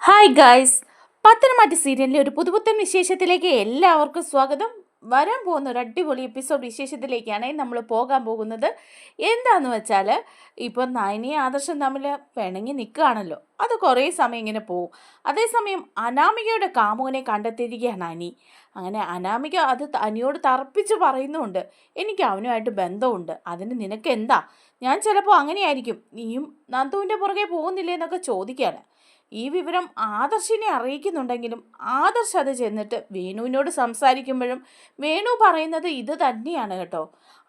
Hi guys, Pathanamthitta സീരിയലിലെ ഒരു പുതുപുത്തൻ വിശേഷത്തിലേക്ക് എല്ലാവർക്കും സ്വാഗതം. വരാൻ പോകുന്ന ഒരു അടിപൊളി എപ്പിസോഡ് വിശേഷത്തിലേക്കാണ് നമ്മൾ പോകാൻ പോകുന്നത്. എന്താണെന്ന് വെച്ചാൽ ഇപ്പം നയനിയും ആദർശം തമ്മിൽ പിണങ്ങി നിൽക്കുകയാണല്ലോ. അത് കുറേ സമയം ഇങ്ങനെ പോവും. അതേസമയം അനാമികയുടെ കാമുകനെ കണ്ടെത്തിയിരിക്കുകയാണ് അനി. അങ്ങനെ അനാമിക അത് അനിയോട് തർപ്പിച്ച് പറയുന്നുമുണ്ട്, എനിക്ക് അവനുമായിട്ട് ബന്ധമുണ്ട്, അതിന് നിനക്ക് എന്താ? ഞാൻ ചിലപ്പോൾ അങ്ങനെയായിരിക്കും, നീയും നന്ദുവിൻ്റെ പുറകെ പോകുന്നില്ലേ എന്നൊക്കെ ചോദിക്കുകയാണ്. ഈ വിവരം ആദർശിനെ അറിയിക്കുന്നുണ്ടെങ്കിലും ആദർശ് അത് ചെന്നിട്ട് വേണുവിനോട് സംസാരിക്കുമ്പോഴും വേണു പറയുന്നത് ഇത് തന്നെയാണ് കേട്ടോ.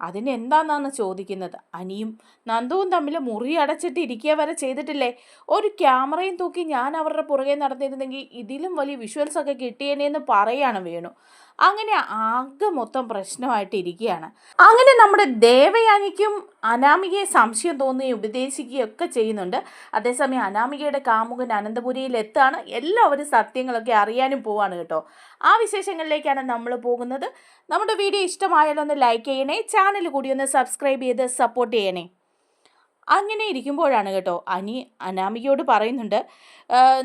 അതിനെന്താണെന്നാണ് ചോദിക്കുന്നത്. അനിയും നന്ദുവും തമ്മിൽ മുറി അടച്ചിട്ട് ഇരിക്കുക വരെ ചെയ്തിട്ടില്ലേ? ഒരു ക്യാമറയും തൂക്കി ഞാൻ അവരുടെ പുറകെ നടന്നിരുന്നെങ്കിൽ ഇതിലും വലിയ വിഷ്വൽസൊക്കെ കിട്ടിയേനെന്ന് പറയാണ് വേണു. അങ്ങനെ ആകെ മൊത്തം പ്രശ്നമായിട്ട് ഇരിക്കുകയാണ്. അങ്ങനെ നമ്മുടെ ദേവയാനിക്കും അനാമികയെ സംശയം തോന്നുകയും ഉപദേശിക്കുകയും ഒക്കെ ചെയ്യുന്നുണ്ട്. അതേസമയം അനാമികയുടെ കാമുകൻ അനന്തപുരിയിൽ എത്താണ്, എല്ലാവരും സത്യങ്ങളൊക്കെ അറിയാനും പോവാണ് കേട്ടോ. ആ വിശേഷങ്ങളിലേക്കാണ് നമ്മൾ പോകുന്നത്. നമ്മുടെ വീഡിയോ ഇഷ്ടമായാലോ ഒന്ന് ലൈക്ക് ചെയ്യണേ, ചാനൽ കൂടി ഒന്ന് സബ്സ്ക്രൈബ് ചെയ്ത് സപ്പോർട്ട് ചെയ്യണേ. അങ്ങനെ ഇരിക്കുമ്പോഴാണ് കേട്ടോ അനി അനാമികയോട് പറയുന്നുണ്ട്,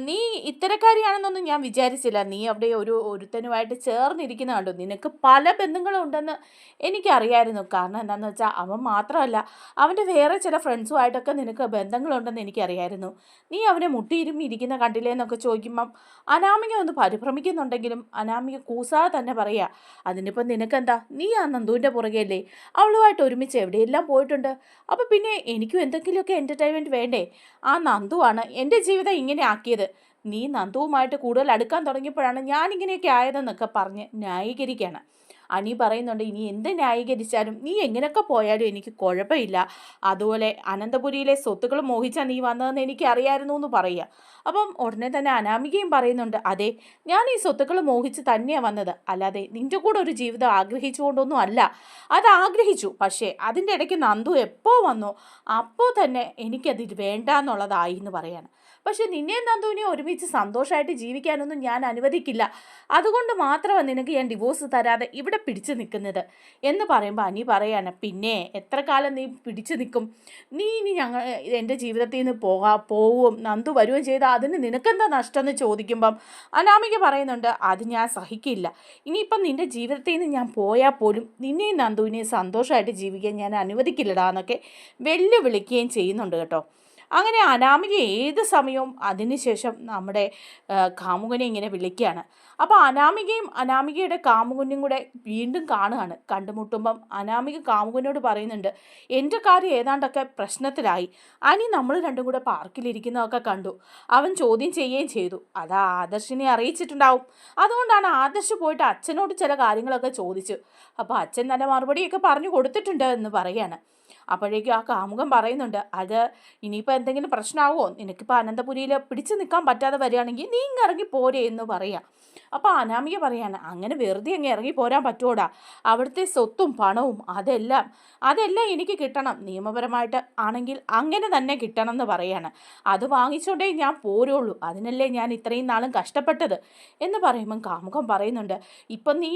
നീ ഇത്തരക്കാരിയാണെന്നൊന്നും ഞാൻ വിചാരിച്ചില്ല. നീ അവിടെ ഒരുത്തനുമായിട്ട് ചേർന്നിരിക്കുന്ന കണ്ടു. നിനക്ക് പല ബന്ധങ്ങളുണ്ടെന്ന് എനിക്കറിയായിരുന്നു. കാരണം എന്താണെന്ന് വെച്ചാൽ അവൻ മാത്രമല്ല, അവൻ്റെ വേറെ ചില ഫ്രണ്ട്സുമായിട്ടൊക്കെ നിനക്ക് ബന്ധങ്ങളുണ്ടെന്ന് എനിക്കറിയായിരുന്നു. നീ അവനെ മുട്ടിയിരുമ്പി ഇരിക്കുന്ന കണ്ടില്ലേ എന്നൊക്കെ ചോദിക്കുമ്പം അനാമിക ഒന്ന് പരിഭ്രമിക്കുന്നുണ്ടെങ്കിലും അനാമിക കൂസാതെ തന്നെ പറയുക, അതിനിപ്പം നിനക്കെന്താ? നീ ആ നന്ദുവിൻ്റെ പുറകെയല്ലേ? അവളുമായിട്ട് ഒരുമിച്ച് എവിടെയെല്ലാം പോയിട്ടുണ്ട്. അപ്പോൾ പിന്നെ എനിക്കും എന്തെങ്കിലുമൊക്കെ എൻ്റർടൈൻമെൻറ്റ് വേണ്ടേ? ആ നന്ദുവാണ് എൻ്റെ ജീവിതം ഇങ്ങനെ ആക്കിയത്. നീ നന്ദുവുമായിട്ട് കൂടുതൽ അടുക്കാൻ തുടങ്ങിയപ്പോഴാണ് ഞാനിങ്ങനെയൊക്കെ ആയതെന്നൊക്കെ പറഞ്ഞ് ന്യായീകരിക്കുകയാണ്. അനി പറയുന്നുണ്ട്, ഇനി എന്ത് ന്യായീകരിച്ചാലും നീ എങ്ങനെയൊക്കെ പോയാലും എനിക്ക് കുഴപ്പമില്ല. അതുപോലെ അനന്തപുരിയിലെ സ്വത്തുക്കൾ മോഹിച്ചാൽ നീ വന്നതെന്ന് എനിക്ക് അറിയായിരുന്നു എന്ന് പറയുക. അപ്പം ഉടനെ തന്നെ അനാമികയും പറയുന്നുണ്ട്, അതെ, ഞാൻ ഈ സ്വത്തുക്കൾ മോഹിച്ച് തന്നെയാണ് വന്നത്, അല്ലാതെ നിൻ്റെ കൂടെ ഒരു ജീവിതം ആഗ്രഹിച്ചുകൊണ്ടൊന്നും അല്ല. അത് ആഗ്രഹിച്ചു, പക്ഷേ അതിൻ്റെ ഇടയ്ക്ക് നന്ദു എപ്പോൾ വന്നോ അപ്പോൾ തന്നെ എനിക്കതിൽ വേണ്ട എന്നുള്ളതായി എന്ന് പറയാണ്. പക്ഷെ നിന്നെയും നന്ദുവിനെയും ഒരുമിച്ച് സന്തോഷമായിട്ട് ജീവിക്കാനൊന്നും ഞാൻ അനുവദിക്കില്ല. അതുകൊണ്ട് മാത്രമാണ് നിനക്ക് ഞാൻ ഡിവോഴ്സ് തരാതെ ഇവിടെ പിടിച്ചു നിൽക്കുന്നത് എന്ന് പറയുമ്പോൾ അനി പറയാണ്, പിന്നെ എത്ര കാലം നീ പിടിച്ചു നിൽക്കും? നീ ഇനി എൻ്റെ ജീവിതത്തിൽ നിന്ന് പോവുകയും നന്ദു വരികയും ചെയ്താൽ അതിന് നിനക്കെന്താ നഷ്ടം എന്ന് ചോദിക്കുമ്പം അനാമിക പറയുന്നുണ്ട്, അത് ഞാൻ സഹിക്കില്ല. ഇനിയിപ്പം നിൻ്റെ ജീവിതത്തിൽ നിന്ന് ഞാൻ പോയാൽ പോലും നിന്നെയും നന്ദുവിനെയും സന്തോഷമായിട്ട് ജീവിക്കാൻ ഞാൻ അനുവദിക്കില്ലടാ എന്നൊക്കെ വെല്ലുവിളിക്കുകയും ചെയ്യുന്നുണ്ട് കേട്ടോ. അങ്ങനെ അനാമിക ഏത് സമയവും അതിനുശേഷം നമ്മുടെ കാമുകനെ ഇങ്ങനെ വിളിക്കുകയാണ്. അപ്പോൾ അനാമികയും അനാമികയുടെ കാമുകനും കൂടെ വീണ്ടും കാണുകയാണ്. കണ്ടുമുട്ടുമ്പം അനാമിക കാമുകനോട് പറയുന്നുണ്ട്, എൻ്റെ കാര്യം ഏതാണ്ടൊക്കെ പ്രശ്നത്തിലായി. അനി നമ്മൾ രണ്ടും കൂടെ പാർക്കിലിരിക്കുന്നതൊക്കെ കണ്ടു. അവൻ ചോദ്യം ചെയ്യുകയും ചെയ്തു. അത് ആദർശിനെ അറിയിച്ചിട്ടുണ്ടാവും. അതുകൊണ്ടാണ് ആദർശ് പോയിട്ട് അച്ഛനോട് ചില കാര്യങ്ങളൊക്കെ ചോദിച്ചു. അപ്പോൾ അച്ഛൻ തന്നെ മറുപടിയൊക്കെ പറഞ്ഞു കൊടുത്തിട്ടുണ്ട് എന്ന് പറയാണ്. അപ്പോഴേക്കും ആ കാമുകൻ പറയുന്നുണ്ട്, അത് ഇനിയിപ്പോൾ എന്തെങ്കിലും പ്രശ്നമാവുമോ? നിനക്കിപ്പോൾ അനന്തപുരിയിൽ പിടിച്ചു നിൽക്കാൻ പറ്റാതെ വരികയാണെങ്കിൽ നീ ഇങ്ങ് ഇറങ്ങി പോരേ എന്ന് പറയാം. അപ്പോൾ അനാമിക പറയാണ്, അങ്ങനെ വെറുതെ അങ്ങ് ഇറങ്ങി പോരാൻ പറ്റുമോടാ? അവിടുത്തെ സ്വത്തും പണവും അതെല്ലാം എനിക്ക് കിട്ടണം. നിയമപരമായിട്ട് ആണെങ്കിൽ അങ്ങനെ തന്നെ കിട്ടണം എന്ന് പറയാണ്. അത് വാങ്ങിച്ചോണ്ടേ ഞാൻ പോരുള്ളൂ. അതിനല്ലേ ഞാൻ ഇത്രയും നാളും കഷ്ടപ്പെട്ടത് എന്ന് പറയുമ്പം കാമുകൻ പറയുന്നുണ്ട്,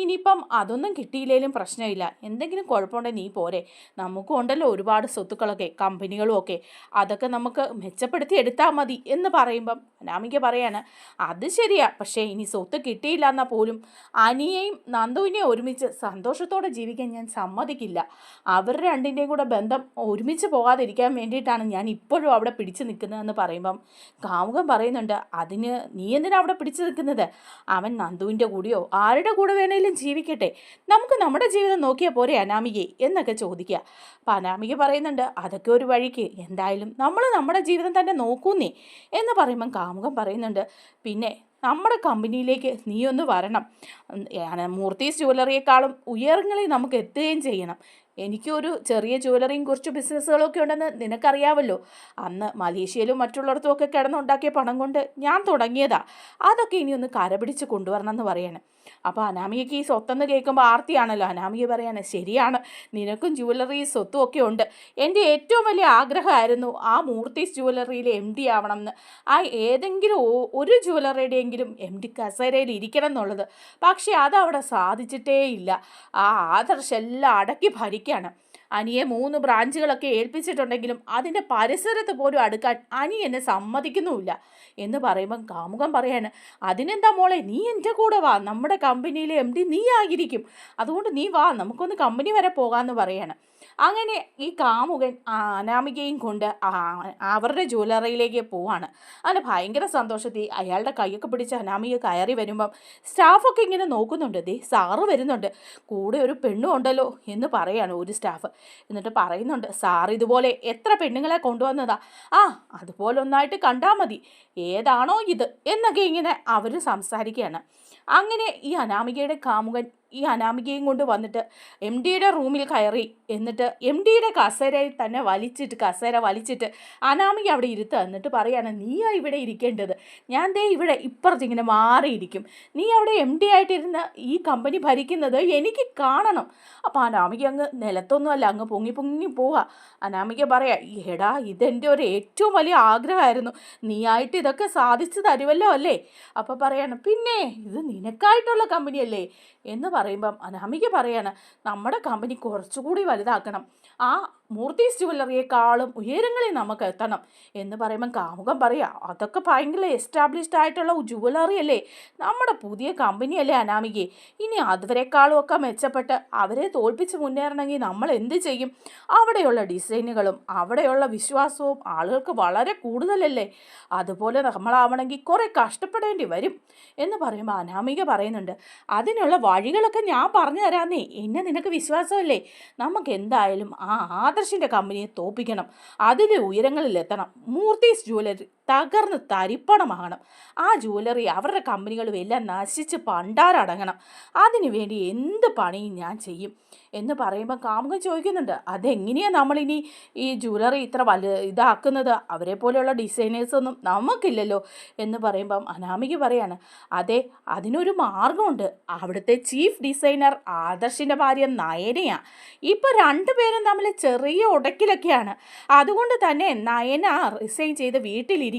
ഇനിയിപ്പം അതൊന്നും കിട്ടിയില്ലെങ്കിലും പ്രശ്നമില്ല. എന്തെങ്കിലും കുഴപ്പമുണ്ടെങ്കിൽ നീ പോരെ. നമുക്കും ഉണ്ടല്ലോ ഒരുപാട് സ്വത്തുക്കളൊക്കെ, കമ്പനികളും ഒക്കെ. അതൊക്കെ നമുക്ക് മെച്ചപ്പെടുത്തി എടുത്താൽ മതി എന്ന് പറയുമ്പം അനാമിക പറയാണ്, അത് ശരിയാ, പക്ഷേ ഇനി സ്വത്ത് കിട്ടിയില്ല എന്നാൽ പോലും അനിയെയും നന്ദുവിനെയും ഒരുമിച്ച് സന്തോഷത്തോടെ ജീവിക്കാൻ ഞാൻ സമ്മതിക്കില്ല. അവർ രണ്ടിൻ്റെയും കൂടെ ബന്ധം ഒരുമിച്ച് പോകാതിരിക്കാൻ വേണ്ടിയിട്ടാണ് ഞാൻ ഇപ്പോഴും അവിടെ പിടിച്ചു നിൽക്കുന്നതെന്ന് പറയുമ്പം കാമുകൻ പറയുന്നുണ്ട്, അതിന് നീ എന്തിനാ അവിടെ പിടിച്ചു നിൽക്കുന്നത്? അവൻ നന്ദുവിൻ്റെ കൂടെയോ ആരുടെ കൂടെ വേണേലും ജീവിക്കട്ടെ, നമുക്ക് നമ്മുടെ ജീവിതം നോക്കിയാൽ പോരെ അനാമികയെ എന്നൊക്കെ ചോദിക്കുക. അപ്പം അനാമിക പറയുന്നുണ്ട്, അതൊക്കെ ഒരു വഴിക്ക്, എന്തായാലും നമ്മൾ നമ്മുടെ ജീവിതം തന്നെ നോക്കൂന്നേ എന്ന് പറയുമ്പം കാമുകൻ പറയുന്നുണ്ട്, പിന്നെ നമ്മുടെ കമ്പനിയിലേക്ക് നീ ഒന്ന് വരണം. മൂർത്തീസ് ജ്വല്ലറിയേക്കാളും ഉയരങ്ങളിൽ നമുക്ക് എത്തുകയും ചെയ്യണം. എനിക്കൊരു ചെറിയ ജ്വല്ലറിയും കുറച്ച് ബിസിനസ്സുകളൊക്കെ ഉണ്ടെന്ന് നിനക്കറിയാമല്ലോ. അന്ന് മലേഷ്യയിലും മറ്റുള്ളിടത്തും ഒക്കെ കിടന്നുണ്ടാക്കിയ പണം കൊണ്ട് ഞാൻ തുടങ്ങിയതാ. അതൊക്കെ ഇനി ഒന്ന് കരപിടിച്ച് കൊണ്ടുവരണം എന്ന് പറയാണ്. അപ്പോൾ അനാമികയ്ക്ക് ഈ സ്വത്തെന്ന് കേൾക്കുമ്പോൾ ആർത്തിയാണല്ലോ. അനാമിക പറയാണ്, ശരിയാണ്, നിനക്കും ജ്വല്ലറി സ്വത്തും ഒക്കെ ഉണ്ട്. എൻ്റെ ഏറ്റവും വലിയ ആഗ്രഹമായിരുന്നു ആ മൂർത്തീസ് ജ്വല്ലറിയിലെ MD ആവണം എന്ന്. ആ ഏതെങ്കിലും ഒരു ജ്വല്ലറിയുടെയെങ്കിലും MD കസേരയിൽ ഇരിക്കണം എന്നുള്ളത്. പക്ഷേ അതവിടെ സാധിച്ചിട്ടേ ഇല്ല. ആ ആദർശം എല്ലാം അടക്കി ഭരിക്കുകയാണ്. അനിയെ 3 ബ്രാഞ്ചുകളൊക്കെ ഏൽപ്പിച്ചിട്ടുണ്ടെങ്കിലും അതിൻ്റെ പരിസരത്ത് പോലും അടുക്കാൻ അനി എന്നെ സമ്മതിക്കുന്നുമില്ല. എന്ന് പറയുമ്പം കാമുകൻ പറയാണ്, അതിനെന്താ മോളെ, നീ എൻ്റെ കൂടെ വാ, നമ്മുടെ കമ്പനിയിലെ MD നീ ആയിരിക്കും, അതുകൊണ്ട് നീ വാ, നമുക്കൊന്ന് കമ്പനി വരെ പോകാമെന്ന് പറയാണ്. അങ്ങനെ ഈ കാമുകൻ അനാമികയും കൊണ്ട് അവരുടെ ജ്വല്ലറിയിലേക്ക് പോവാണ്. അങ്ങനെ ഭയങ്കര സന്തോഷത്തിൽ അയാളുടെ കൈയൊക്കെ പിടിച്ച് അനാമിക കയറി വരുമ്പം സ്റ്റാഫൊക്കെ ഇങ്ങനെ നോക്കുന്നുണ്ട്. ദേ സാറ് വരുന്നുണ്ട്, കൂടെ ഒരു പെണ്ണും ഉണ്ടല്ലോ എന്ന് പറയാണ് ഒരു സ്റ്റാഫ്. എന്നിട്ട് പറയുന്നുണ്ട്, സാർ ഇതുപോലെ എത്ര പെണ്ണുങ്ങളെ കൊണ്ടുവന്നതാ, അതുപോലെ ഒന്നായിട്ട് കണ്ടാൽ മതി, ഏതാണോ ഇത് എന്നൊക്കെ ഇങ്ങനെ അവർ സംസാരിക്കുകയാണ്. അങ്ങനെ ഈ അനാമികയുടെ കാമുകൻ ഈ അനാമികയും കൊണ്ട് വന്നിട്ട് MDയുടെ റൂമിൽ കയറി. എന്നിട്ട് MDയുടെ കസേരയിൽ തന്നെ കസേര വലിച്ചിട്ട് അനാമിക അവിടെ ഇരുത്തുക. എന്നിട്ട് പറയാണ്, നീയാ ഇവിടെ ഇരിക്കേണ്ടത്, ഞാൻ ദേ ഇവിടെ ഇപ്പുറത്തിങ്ങനെ മാറിയിരിക്കും, നീ അവിടെ MD ആയിട്ടിരുന്ന് ഈ കമ്പനി ഭരിക്കുന്നത് എനിക്ക് കാണണം. അപ്പോൾ അനാമിക അങ്ങ് നിലത്തൊന്നുമല്ല, അങ്ങ് പൊങ്ങി പൊങ്ങി പോവുക. അനാമിക പറയാ, എടാ ഇതെൻ്റെ ഒരു ഏറ്റവും വലിയ ആഗ്രഹമായിരുന്നു, നീയായിട്ട് ഇതൊക്കെ സാധിച്ചു തരുമല്ലോ അല്ലേ. അപ്പോൾ പറയാണ്, പിന്നെ ഇത് നിനക്കായിട്ടുള്ള കമ്പനിയല്ലേ എന്ന് പറയുമ്പം അനാമിക പറയാണ്, നമ്മുടെ കമ്പനി കുറച്ചുകൂടി വലുതാക്കണം, ആ മൂർത്തീസ് ജ്വല്ലറിയേക്കാളും ഉയരങ്ങളിൽ നമുക്ക് എത്തണം എന്ന് പറയുമ്പം കാമുകൻ പറയാം, അതൊക്കെ ഭയങ്കര എസ്റ്റാബ്ലിഷ്ഡ് ആയിട്ടുള്ള ജ്വല്ലറി അല്ലേ, നമ്മുടെ പുതിയ കമ്പനിയല്ലേ അനാമികയെ, ഇനി അതുവരെക്കാളും ഒക്കെ മെച്ചപ്പെട്ട് അവരെ തോൽപ്പിച്ച് മുന്നേറണമെങ്കിൽ നമ്മൾ എന്ത് ചെയ്യും, അവിടെയുള്ള ഡിസൈനുകളും അവിടെയുള്ള വിശ്വാസവും ആളുകൾക്ക് വളരെ കൂടുതലല്ലേ, അതുപോലെ നമ്മളാവണമെങ്കിൽ കുറേ കഷ്ടപ്പെടേണ്ടി വരും എന്ന് പറയുമ്പോൾ അനാമിക പറയുന്നുണ്ട്, അതിനുള്ള വഴികളൊക്കെ ഞാൻ പറഞ്ഞു തരാന്നേ, എന്നെ നിനക്ക് വിശ്വാസമല്ലേ, നമുക്ക് എന്തായാലും ആദർശിൻ്റെ കമ്പനിയെ തോപ്പിക്കണം, അതിൽ ഉയരങ്ങളിലെത്തണം, മൂർത്തീസ് ജ്വല്ലറി തകർന്ന് തരിപ്പണമാകണം, ആ ജ്വല്ലറി അവരുടെ കമ്പനികളും എല്ലാം നശിച്ച് പണ്ടാരടങ്ങണം, അതിനു വേണ്ടി എന്ത് പണിയും ഞാൻ ചെയ്യും എന്ന് പറയുമ്പോൾ കാമുകൻ ചോദിക്കുന്നുണ്ട്, അതെങ്ങനെയാണ് നമ്മളിനി ഈ ജ്വല്ലറി ഇത്ര ഇതാക്കുന്നത്, അവരെ പോലെയുള്ള ഡിസൈനേഴ്സൊന്നും നമുക്കില്ലല്ലോ എന്ന് പറയുമ്പം അനാമിക പറയാണ്, അതെ അതിനൊരു മാർഗമുണ്ട്, അവിടുത്തെ ചീഫ് ഡിസൈനർ ആദർശിൻ്റെ ഭാര്യ നയനയാണ്, ഇപ്പോൾ രണ്ടുപേരും തമ്മിൽ ചെറിയ ഉടക്കിലൊക്കെയാണ്, അതുകൊണ്ട് തന്നെ നയന റിസൈൻ ചെയ്ത് വീട്ടിലിരിക്കുക,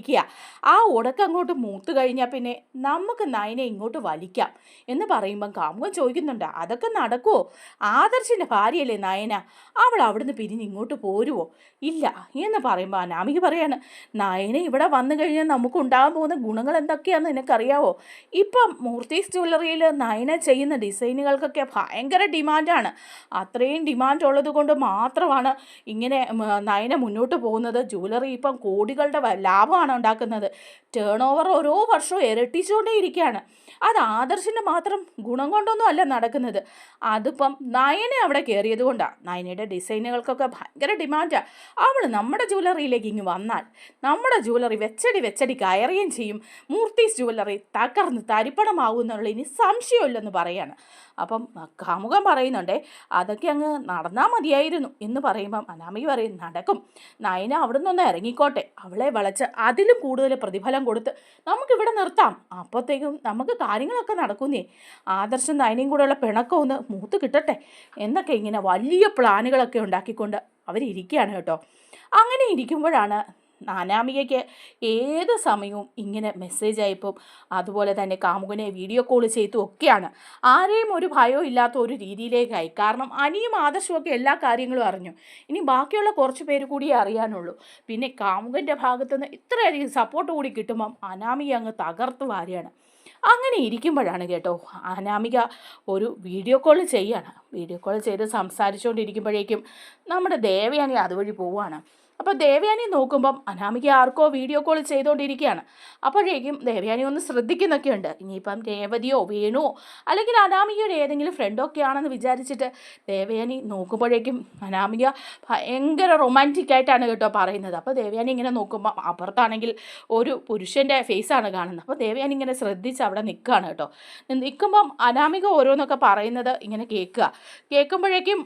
ആ ഉടക്ക് അങ്ങോട്ട് മൂത്ത് കഴിഞ്ഞാൽ പിന്നെ നമുക്ക് നയനെ ഇങ്ങോട്ട് വലിക്കാം എന്ന് പറയുമ്പം കാമുകൻ ചോദിക്കുന്നുണ്ട്, അതൊക്കെ നടക്കുമോ, ആദർശിൻ്റെ ഭാര്യയല്ലേ നയന, അവൾ അവിടുന്ന് പിരിഞ്ഞ് ഇങ്ങോട്ട് പോരുമോ, ഇല്ല എന്ന് പറയുമ്പോൾ അനാമിക പറയാണ്, നയന ഇവിടെ വന്നു കഴിഞ്ഞാൽ നമുക്ക് ഉണ്ടാകാൻ പോകുന്ന ഗുണങ്ങൾ എന്തൊക്കെയാണെന്ന് നിനക്കറിയാവോ, ഇപ്പം മൂർത്തീസ് ജ്വല്ലറിയിൽ നയന ചെയ്യുന്ന ഡിസൈനുകൾക്കൊക്കെ ഭയങ്കര ഡിമാൻഡാണ്, അത്രയും ഡിമാൻഡ് ഉള്ളത് കൊണ്ട് മാത്രമാണ് ഇങ്ങനെ നയന മുന്നോട്ട് പോകുന്നത്, ജ്വല്ലറി ഇപ്പം കോടികളുടെ ലാഭമാണ് ഉണ്ടാക്കുന്നത്, ടേൺ ഓവർ ഓരോ വർഷവും ഇരട്ടിച്ചുകൊണ്ടേ ഇരിക്കുകയാണ്, അത് ആദർശിൻ്റെ മാത്രം ഗുണം കൊണ്ടൊന്നും അല്ല നടക്കുന്നത്, അതിപ്പം നയന അവിടെ കയറിയത് കൊണ്ടാണ്, നയനയുടെ ഡിസൈനുകൾക്കൊക്കെ ഭയങ്കര ഡിമാൻഡാണ്, അവൾ നമ്മുടെ ജ്വല്ലറിയിലേക്ക് ഇങ്ങ് വന്നാൽ നമ്മുടെ ജ്വല്ലറി വെച്ചടി കയറുകയും ചെയ്യും, മൂർത്തീസ് ജ്വല്ലറി തകർന്ന് തരിപ്പണമാകും എന്നുള്ള ഇനി സംശയമില്ലെന്ന് പറയാണ്. അപ്പം കാമുകൻ പറയുന്നുണ്ടേ, അതൊക്കെ അങ്ങ് നടന്നാൽ മതിയായിരുന്നു എന്ന് പറയുമ്പം അനാമിക പറയും, നടക്കും, നയന അവിടെ നിന്നൊന്ന് ഇറങ്ങിക്കോട്ടെ, അവളെ വളച്ച് അതിലും കൂടുതൽ പ്രതിഫലം കൊടുത്ത് നമുക്കിവിടെ നിർത്താം, അപ്പോഴത്തേക്കും നമുക്ക് കാര്യങ്ങളൊക്കെ നടക്കുന്നേ, ആദർശം നയനയും കൂടെയുള്ള പിണക്കം ഒന്ന് മൂത്ത് കിട്ടട്ടെ എന്നൊക്കെ ഇങ്ങനെ വലിയ പ്ലാനുകളൊക്കെ ഉണ്ടാക്കിക്കൊണ്ട് അവരിയ്ക്കുകയാണ് കേട്ടോ. അങ്ങനെ ഇരിക്കുമ്പോഴാണ് അനാമികയ്ക്ക് ഏത് സമയവും ഇങ്ങനെ മെസ്സേജ് അയപ്പും അതുപോലെ തന്നെ കാമുകനെ വീഡിയോ കോൾ ചെയ്തും ഒക്കെയാണ്, ആരെയും ഒരു ഭയവും ഇല്ലാത്ത ഒരു രീതിയിലേക്കായി. കാരണം അനിയും ആദർശമൊക്കെ എല്ലാ കാര്യങ്ങളും അറിഞ്ഞു, ഇനി ബാക്കിയുള്ള കുറച്ച് പേര് കൂടിയേ അറിയാനുള്ളൂ. പിന്നെ കാമുകൻ്റെ ഭാഗത്തുനിന്ന് ഇത്രയധികം സപ്പോർട്ട് കൂടി കിട്ടുമ്പം അനാമിക അങ്ങ് തകർത്ത് വാരുകയാണ്. അങ്ങനെ ഇരിക്കുമ്പോഴാണ് കേട്ടോ അനാമിക ഒരു വീഡിയോ കോൾ ചെയ്യാണ്. വീഡിയോ കോൾ ചെയ്ത് സംസാരിച്ചുകൊണ്ടിരിക്കുമ്പോഴേക്കും നമ്മുടെ ദേവയാനി അതുവഴി പോവുകയാണ്. അപ്പോൾ ദേവയാനി നോക്കുമ്പം അനാമിക ആർക്കോ വീഡിയോ കോൾ ചെയ്തുകൊണ്ടിരിക്കുകയാണ്. അപ്പോഴേക്കും ദേവയാനി ഒന്ന് ശ്രദ്ധിക്കുന്നൊക്കെ ഉണ്ട്, ഇനിയിപ്പം രേവതിയോ വേണുവോ അല്ലെങ്കിൽ അനാമികയുടെ ഏതെങ്കിലും ഫ്രണ്ടോ ഒക്കെ ആണെന്ന് വിചാരിച്ചിട്ട് ദേവയാനി നോക്കുമ്പോഴേക്കും അനാമിക ഭയങ്കര റൊമാൻറ്റിക് ആയിട്ടാണ് കേട്ടോ പറയുന്നത്. അപ്പോൾ ദേവയാനി ഇങ്ങനെ നോക്കുമ്പം അപ്പുറത്താണെങ്കിൽ ഒരു പുരുഷൻ്റെ ഫേസാണ് കാണുന്നത്. അപ്പോൾ ദേവയാനി ഇങ്ങനെ ശ്രദ്ധിച്ച് അവിടെ നിൽക്കുകയാണ് കേട്ടോ. നിൽക്കുമ്പം അനാമിക ഓരോന്നൊക്കെ പറയുന്നത് ഇങ്ങനെ കേൾക്കുമ്പോഴേക്കും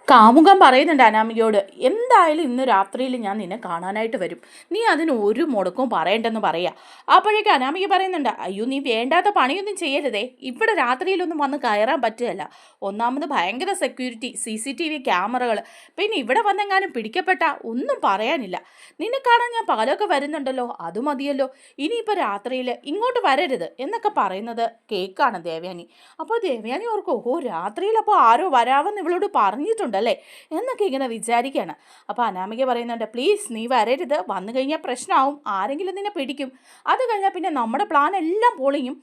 കാമുകൻ പറയുന്നുണ്ട് അനാമികയോട്, എന്തായാലും ഇന്ന് രാത്രിയിൽ ഞാൻ നിന്നെ കാണാനായിട്ട് വരും, നീ അതിന് ഒരു മുടക്കവും പറയണ്ടെന്ന് പറയാം. അപ്പോഴേക്കും അനാമിക പറയുന്നുണ്ട്, അയ്യോ നീ വേണ്ടാത്ത പണിയൊന്നും ചെയ്യരുതേ, ഇവിടെ രാത്രിയിലൊന്നും വന്ന് കയറാൻ പറ്റുകയല്ല, ഒന്നാമത് ഭയങ്കര സെക്യൂരിറ്റി, CCTV ക്യാമറകൾ, പിന്നെ ഇവിടെ വന്നെങ്ങാനും പിടിക്കപ്പെട്ട ഒന്നും പറയാനില്ല, നിന്നെ കാണാൻ ഞാൻ പകലൊക്കെ വരുന്നുണ്ടല്ലോ, അത് മതിയല്ലോ, ഇനിയിപ്പോൾ രാത്രിയിൽ ഇങ്ങോട്ട് വരരുത് എന്നൊക്കെ പറയുന്നത് കേൾക്കാണ് ദേവയാനി. അപ്പോൾ ദേവയാനി ഓർക്കും, ഓ രാത്രിയിൽ അപ്പോൾ ആരോ വരാമെന്ന് ഇവളോട് പറഞ്ഞിട്ടുണ്ട് പോകുന്നുണ്ടല്ലേ എന്നൊക്കെ ഇങ്ങനെ വിചാരിക്കുകയാണ്. അപ്പോൾ അനാമിക പറയുന്നുണ്ട്, പ്ലീസ് നീ വരരുത്, വന്നു കഴിഞ്ഞാൽ പ്രശ്നമാവും, ആരെങ്കിലും നിന്നെ പിടിക്കും, അത് കഴിഞ്ഞാൽ പിന്നെ നമ്മുടെ പ്ലാൻ എല്ലാം പൊളിയും,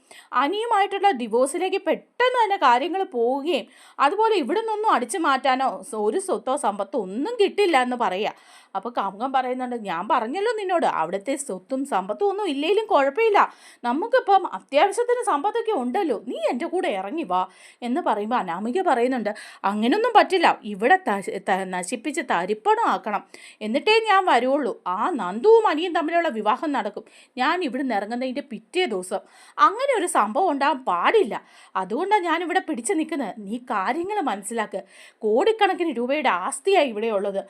അനിയുമായിട്ടുള്ള ഡിവോഴ്സിലേക്ക് പെട്ടെന്ന് തന്നെ കാര്യങ്ങൾ പോവുകയും അതുപോലെ ഇവിടെ നിന്നൊന്നും അടിച്ചു മാറ്റാനോ ഒരു സ്വത്തോ സമ്പത്തോ ഒന്നും കിട്ടില്ല എന്ന് പറയുക. അപ്പോൾ കാമുകൻ പറയുന്നുണ്ട്, ഞാൻ പറഞ്ഞല്ലോ നിന്നോട്, അവിടുത്തെ സ്വത്തും സമ്പത്തും ഒന്നും ഇല്ലെങ്കിലും കുഴപ്പമില്ല, നമുക്കിപ്പം അത്യാവശ്യത്തിന് സമ്പത്തൊക്കെ ഉണ്ടല്ലോ, നീ എൻ്റെ കൂടെ ഇറങ്ങി വാ എന്ന് പറയുമ്പോൾ അനാമിക പറയുന്നുണ്ട്, അങ്ങനെയൊന്നും പറ്റില്ല, ഇവിടെ നശിപ്പിച്ച് തരിപ്പണം ആക്കണം, എന്നിട്ടേ ഞാൻ വരുള്ളൂ, ആ നന്ദുവും അനിയും തമ്മിലുള്ള വിവാഹം നടക്കും, ഞാൻ ഇവിടുന്ന് ഇറങ്ങുന്നതിൻ്റെ പിറ്റേ ദിവസം, അങ്ങനെ ഒരു സംഭവം ഉണ്ടാകാൻ പാടില്ല, അതുകൊണ്ടാണ് ഞാനിവിടെ പിടിച്ചു നിൽക്കുന്നത്, നീ കാര്യങ്ങൾ മനസ്സിലാക്കുക, കോടിക്കണക്കിന് രൂപയുടെ ആസ്തിയായി ഇവിടെ ഉള്ളത്,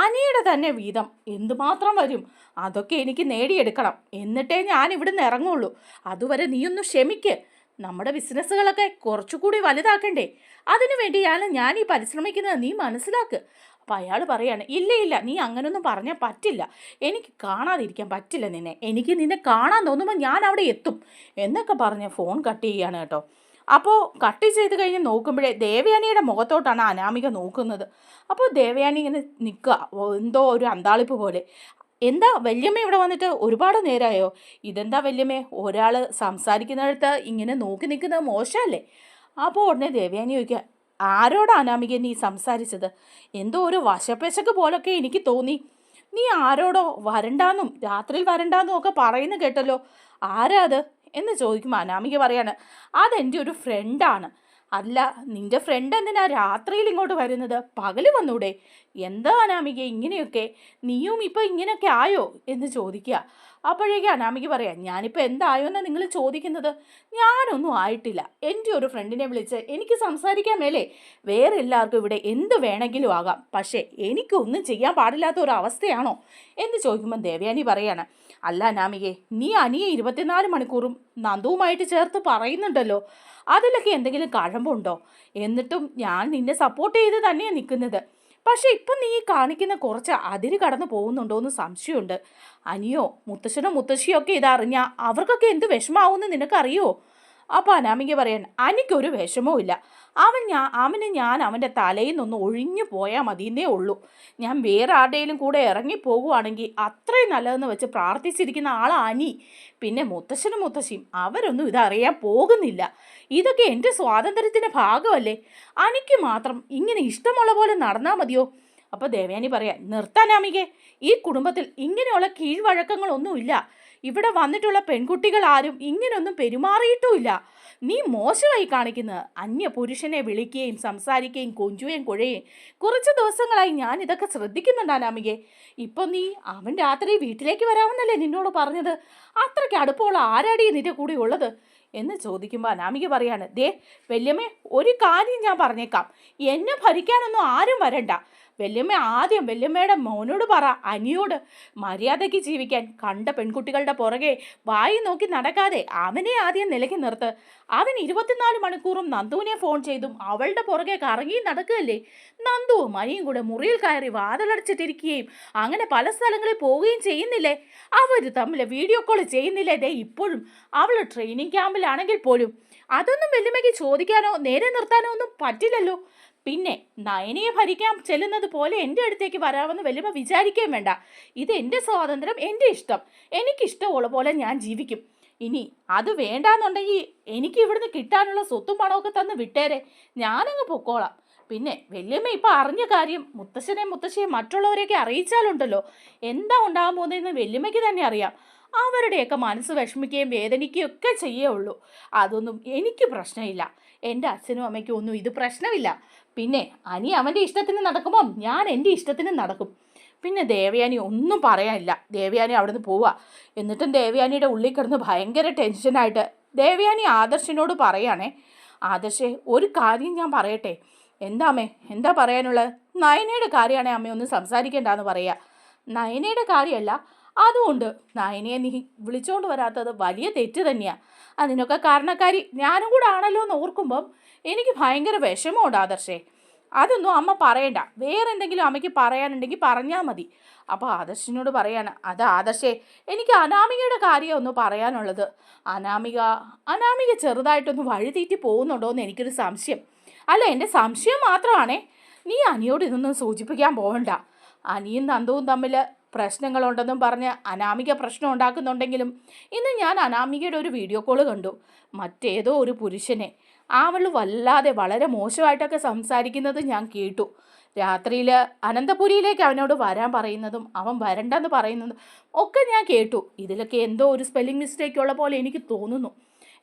അനിയുടെ തന്നെ വീതം എന്തുമാത്രം വരും, അതൊക്കെ എനിക്ക് നേടിയെടുക്കണം, എന്നിട്ടേ ഞാൻ ഇവിടുന്ന് ഇറങ്ങുള്ളൂ, അതുവരെ നീയൊന്ന് ക്ഷമിക്ക്, നമ്മുടെ ബിസിനസ്സുകളൊക്കെ കുറച്ചുകൂടി വലുതാക്കണ്ടേ, അതിനു വേണ്ടിയാണ് ഞാൻ ഈ പരിശ്രമിക്കുന്നത്, നീ മനസ്സിലാക്ക്. അപ്പം അയാൾ പറയാണ്, ഇല്ല നീ അങ്ങനൊന്നും പറഞ്ഞാൽ പറ്റില്ല, എനിക്ക് കാണാതിരിക്കാൻ പറ്റില്ല നിന്നെ, എനിക്ക് നിന്നെ കാണാൻ തോന്നുമ്പോൾ ഞാൻ അവിടെ എത്തും എന്നൊക്കെ പറഞ്ഞ് ഫോൺ കട്ട് ചെയ്യുകയാണ് കേട്ടോ. അപ്പോൾ കട്ട് ചെയ്ത് കഴിഞ്ഞ് നോക്കുമ്പോഴേ ദേവയാനിയുടെ മുഖത്തോട്ടാണ് അനാമിക നോക്കുന്നത്. അപ്പോൾ ദേവയാനി ഇങ്ങനെ നിൽക്കുക, എന്തോ ഒരു അന്താളിപ്പ് പോലെ. എന്താ വല്യമ്മ ഇവിടെ വന്നിട്ട് ഒരുപാട് നേരമായോ? ഇതെന്താ വല്യമ്മേ ഒരാൾ സംസാരിക്കുന്നിടത്ത് ഇങ്ങനെ നോക്കി നിൽക്കുന്നത് മോശമല്ലേ? അപ്പോൾ ഉടനെ ദേവയാനി ചോദിക്കുക, ആരോടാ അനാമിക നീ സംസാരിച്ചത്? എന്തോ ഒരു വശപ്പശക്ക് പോലൊക്കെ എനിക്ക് തോന്നി, നീ ആരോടോ വരണ്ടാന്നും രാത്രിയിൽ വരണ്ടാന്നും ഒക്കെ പറയുന്നു കേട്ടല്ലോ, ആരാ അത് എന്ന് ചോദിക്കുമ്പോൾ അനാമിക പറയാണ്, അതെൻ്റെ ഒരു ഫ്രണ്ടാണ്. അല്ല, നിൻ്റെ ഫ്രണ്ട് എന്തിനാ രാത്രിയിൽ ഇങ്ങോട്ട് വരുന്നത്, പകല് വന്നൂടെ? എന്താ അനാമിക ഇങ്ങനെയൊക്കെ, നീയും ഇപ്പോൾ ഇങ്ങനെയൊക്കെ ആയോ എന്ന് ചോദിക്കുക. അപ്പോഴേക്കും അനാമിക പറയാം, ഞാനിപ്പോൾ എന്തായോ എന്നാണ് നിങ്ങൾ ചോദിക്കുന്നത്, ഞാനൊന്നും ആയിട്ടില്ല, എൻ്റെ ഒരു ഫ്രണ്ടിനെ വിളിച്ച് എനിക്ക് സംസാരിക്കാൻ മേലേ, വേറെ എല്ലാവർക്കും ഇവിടെ എന്ത് വേണമെങ്കിലും ആകാം, പക്ഷേ എനിക്കൊന്നും ചെയ്യാൻ പാടില്ലാത്ത ഒരു അവസ്ഥയാണോ എന്ന് ചോദിക്കുമ്പോൾ ദേവയാനി പറയാണ്, അല്ല അനാമികയെ, നീ അനിയെ 24 മണിക്കൂറും നന്ദുവുമായിട്ട് ചേർത്ത് പറയുന്നുണ്ടല്ലോ, അതിലൊക്കെ എന്തെങ്കിലും കഴമ്പുണ്ടോ? എന്നിട്ടും ഞാൻ നിന്നെ സപ്പോർട്ട് ചെയ്ത് തന്നെയാണ് നിൽക്കുന്നത്, പക്ഷേ ഇപ്പം നീ കാണിക്കുന്ന കുറച്ച് അതിര് കടന്നു പോകുന്നുണ്ടോ എന്ന് സംശയമുണ്ട്. അനിയോ മുത്തശ്ശനോ മുത്തശ്ശിയോ ഒക്കെ ഇതറിഞ്ഞാൽ അവർക്കൊക്കെ എന്ത് വിഷമാവുമെന്ന് നിനക്കറിയോ? അപ്പോൾ അനാമിക പറയാൻ, എനിക്കൊരു വിഷമവും ഇല്ല, അവന് ഞാൻ അവൻ്റെ തലയിൽ നിന്ന് ഒഴിഞ്ഞു പോയാൽ മതിയെന്നേ ഉള്ളൂ, ഞാൻ വേറെ ആരുടെയും കൂടെ ഇറങ്ങിപ്പോകുവാണെങ്കിൽ അത്രയും നല്ലതെന്ന് വെച്ച് പ്രാർത്ഥിച്ചിരിക്കുന്ന ആളാണ് അനി, പിന്നെ മുത്തശ്ശനും മുത്തശ്ശിയും അവരൊന്നും ഇതറിയാൻ പോകുന്നില്ല, ഇതൊക്കെ എൻ്റെ സ്വാതന്ത്ര്യത്തിൻ്റെ ഭാഗമല്ലേ, അനിക്ക് മാത്രം ഇങ്ങനെ ഇഷ്ടമുള്ള പോലെ നടന്നാൽ മതിയോ? അപ്പോൾ ദേവയാനി പറയാം, നിർത്താനാമികെ, ഈ കുടുംബത്തിൽ ഇങ്ങനെയുള്ള കീഴ്വഴക്കങ്ങളൊന്നുമില്ല, ഇവിടെ വന്നിട്ടുള്ള പെൺകുട്ടികൾ ആരും ഇങ്ങനെയൊന്നും പെരുമാറിയിട്ടുമില്ല, നീ മോശമായി കാണിക്കുന്നത്, അന്യ പുരുഷനെ വിളിക്കുകയും സംസാരിക്കുകയും കൊഞ്ചുകയും കുഴയുകയും കുറച്ച് ദിവസങ്ങളായി ഞാൻ ഇതൊക്കെ ശ്രദ്ധിക്കുന്നുണ്ട് അനാമികെ, ഇപ്പം നീ അവൻ രാത്രി വീട്ടിലേക്ക് വരാമെന്നല്ലേ നിന്നോട് പറഞ്ഞത്, അത്രയ്ക്ക് അടുപ്പമുള്ള ആരാടി നിന്റെ കൂടെ ഉള്ളത് എന്ന് ചോദിക്കുമ്പോൾ അനാമിക പറയാണ്, ദേ വല്യമ്മേ, ഒരു കാര്യം ഞാൻ പറഞ്ഞേക്കാം, എന്നെ ഭരിക്കാനൊന്നും ആരും വരണ്ട, വല്യമ്മ ആദ്യം വല്യമ്മയുടെ മോനോട് പറ, അനിയോട് മര്യാദയ്ക്ക് ജീവിക്കാൻ, കണ്ട പെൺകുട്ടികളുടെ പുറകെ വായി നോക്കി നടക്കാതെ അവനെ ആദ്യം നിലയ്ക്ക് നിർത്ത്, അവൻ 24 മണിക്കൂറും നന്ദുവിനെ ഫോൺ ചെയ്തും അവളുടെ പുറകെ കറങ്ങി നടക്കുകയല്ലേ, നന്ദുവും അനിയും കൂടെ മുറിയിൽ കയറി വാതിലടച്ചിട്ടിരിക്കുകയും അങ്ങനെ പല സ്ഥലങ്ങളിൽ പോവുകയും ചെയ്യുന്നില്ലേ, അവർ തമ്മിൽ വീഡിയോ കോൾ ചെയ്യുന്നില്ലേ, ദേ ഇപ്പോഴും അവൾ ട്രെയിനിങ് ക്യാമ്പിലാണെങ്കിൽ പോലും, അതൊന്നും വല്യമ്മയ്ക്ക് ചോദിക്കാനോ നേരെ നിർത്താനോ ഒന്നും പറ്റില്ലല്ലോ, പിന്നെ നയനയെ ഭരിക്കാൻ ചെല്ലുന്നത് പോലെ എൻ്റെ അടുത്തേക്ക് വരാമെന്ന് വല്യമ്മ വിചാരിക്കുകയും വേണ്ട, ഇത് എൻ്റെ സ്വാതന്ത്ര്യം, എൻ്റെ ഇഷ്ടം, എനിക്കിഷ്ടമുള്ള പോലെ ഞാൻ ജീവിക്കും, ഇനി അത് വേണ്ടാന്നുണ്ടെങ്കിൽ എനിക്ക് ഇവിടുന്ന് കിട്ടാനുള്ള സ്വത്തും പണമൊക്കെ തന്ന് വിട്ടേരെ, ഞാനങ്ങ് പൊക്കോളാം, പിന്നെ വല്യമ്മ ഇപ്പം അറിഞ്ഞ കാര്യം മുത്തശ്ശിയെ മറ്റുള്ളവരെയൊക്കെ അറിയിച്ചാലുണ്ടല്ലോ എന്താ ഉണ്ടാകാൻ പോകുന്നതെന്ന് വല്യമ്മയ്ക്ക് തന്നെ അറിയാം, അവരുടെയൊക്കെ മനസ്സ് വിഷമിക്കുകയും വേദനിക്കുകയും ഒക്കെ ചെയ്യുള്ളൂ, അതൊന്നും എനിക്ക് പ്രശ്നമില്ല, എൻ്റെ അച്ഛനും അമ്മയ്ക്കും ഒന്നും ഇത് പ്രശ്നമില്ല, പിന്നെ അനി അവൻ്റെ ഇഷ്ടത്തിന് നടക്കുമ്പം ഞാൻ എൻ്റെ ഇഷ്ടത്തിന് നടക്കും. പിന്നെ ദേവയാനി ഒന്നും പറയാനില്ല, ദേവയാനി അവിടെ നിന്ന് പോവുക. എന്നിട്ടും ദേവയാനിയുടെ ഉള്ളിൽ കിടന്ന് ഭയങ്കര ടെൻഷനായിട്ട് ദേവയാനി ആദർശിനോട് പറയുകയാണേ, ആദർശേ ഒരു കാര്യം ഞാൻ പറയട്ടെ. എന്താ അമ്മേ, എന്താ പറയാനുള്ളത്? നയനയുടെ കാര്യമാണേ അമ്മ ഒന്നും സംസാരിക്കേണ്ടെന്ന് പറയുക. നയനയുടെ കാര്യമല്ല, അതുകൊണ്ട് നയനയെ നീ വിളിച്ചുകൊണ്ട് വരാത്തത് വലിയ തെറ്റ് തന്നെയാണ്, അതിനൊക്കെ കാരണക്കാരി ഞാനും കൂടെ ആണല്ലോ എന്ന് ഓർക്കുമ്പം എനിക്ക് ഭയങ്കര വിഷമമുണ്ട് ആദർശേ, അതൊന്നും അമ്മ പറയണ്ട, വേറെ എന്തെങ്കിലും അമ്മയ്ക്ക് പറയാനുണ്ടെങ്കിൽ പറഞ്ഞാൽ മതി. അപ്പോൾ ആദർശിനോട് പറയാണ്, അത് ആദർശേ, എനിക്ക് അനാമികയുടെ കാര്യമൊന്നും പറയാനുള്ളത്, അനാമിക ചെറുതായിട്ടൊന്ന് വഴിതെറ്റി പോകുന്നുണ്ടോ എന്ന് എനിക്കൊരു സംശയം. അല്ല, എൻ്റെ സംശയം മാത്രമാണേ, നീ അനിയോട് ഇതൊന്നും സൂചിപ്പിക്കാൻ പോകണ്ട. അനിയും നന്ദവും തമ്മിൽ പ്രശ്നങ്ങളുണ്ടെന്നും പറഞ്ഞ് അനാമിക പ്രശ്നം ഉണ്ടാക്കുന്നുണ്ടെങ്കിലും ഇന്ന് ഞാൻ അനാമികയുടെ ഒരു വീഡിയോ കോൾ കണ്ടു. മറ്റേതോ ഒരു പുരുഷനെ അവൾ വല്ലാതെ വളരെ മോശമായിട്ടൊക്കെ സംസാരിക്കുന്നത് ഞാൻ കേട്ടു. രാത്രിയിൽ അനന്തപുരിയിലേക്ക് അവനോട് വരാൻ പറയുന്നതും അവൻ വരണ്ടെന്ന് പറയുന്നതും ഒക്കെ ഞാൻ കേട്ടു. ഇതിലൊക്കെ എന്തോ ഒരു സ്പെല്ലിംഗ് മിസ്റ്റേക്ക് ഉള്ള പോലെ എനിക്ക് തോന്നുന്നു.